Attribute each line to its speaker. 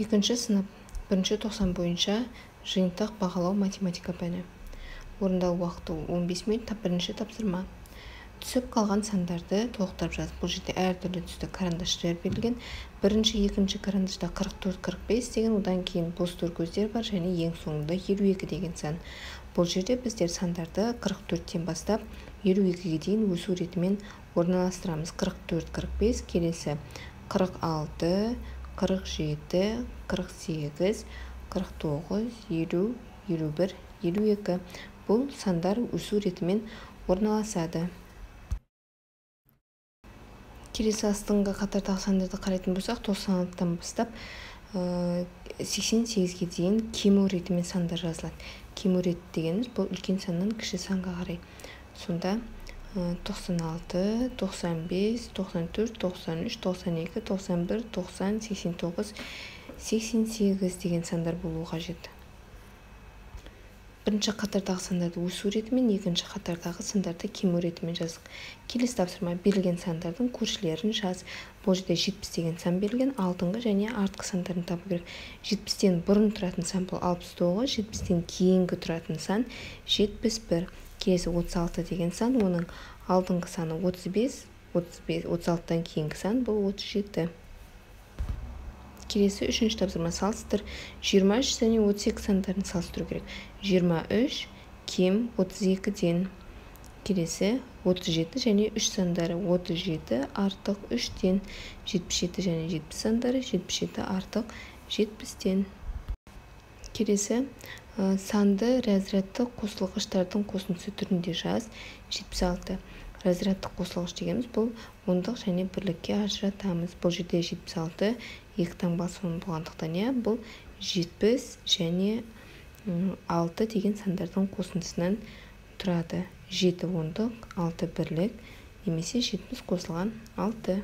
Speaker 1: Екінші сынып, бірінші тоқсан бойынша жиынтық бағалау математика пәні. Орындалу уақыты 15 минут, бірінші тапсырма. Түсіп қалған сандарды толықтырып жаз. Бұл жерде әртүрлі түсті карандаштар берілген. Бірінші, екінші карандашта 44-45 деген, одан кейін бос көздер бар және ең соңында 52 деген сан. Бұл жерде біздер сандарды 44-тен бастап 52-ге дейін өсу ретімен орналастырамыз. 44-45, келесі 46, 47, 48, 49, 50, 51, 52. Бұл сандар өсу ретімен орналасады. Келесі астыңғы қатардағы сандарды қарайтын болсақ, 96-тан бастап 88-ге дейін кему ретімен сандар жазылады. Кему реті дегеніміз бұл үлкен саннан кіші санға қарай. Сонда 96, 95, 94, 93, 92, 91, 90, 89, 88 деген сандар болуы қажет. Бірінші қатардағы сандарды өсу ретімен, екінші қатардағы сандарды кему ретімен жаздық. Келесі тапсырма, берілген сандардың көршілерін жаз. Бұл жерде 70 деген сан берілген, алдыңғы және артқы сандарын табу керек. 70-тен бұрын тұратын сан бұл 69, 70-тен кейінгі тұратын сан 71. Келесі 36 деген сан, оның алдыңғы саны 35, 36-тан кейінгі сан бұл 37. Келесі үшінші тапсырма, салыстыр. 23 және 32 сандарын салыстыру керек. 23 кем 32-ден. Келесі 37 және 3 сандары. 37 артық 3-тен. 77 және 70 сандары. 77 артық 70-тен. Келесі санды разрядты қосылғыштардың қосындысы түрінде жаз. 76. Разрядты қосылғыш дегеніміз бұл ондық және бірлікке ажыратамыз. Бұл жерде 76 екі таңбасы болғандықтан, бұл 70 және 6 деген сандардың қосындысынан тұрады. 7 ондық, 6 бірлік, немесе 70 қосылған 6.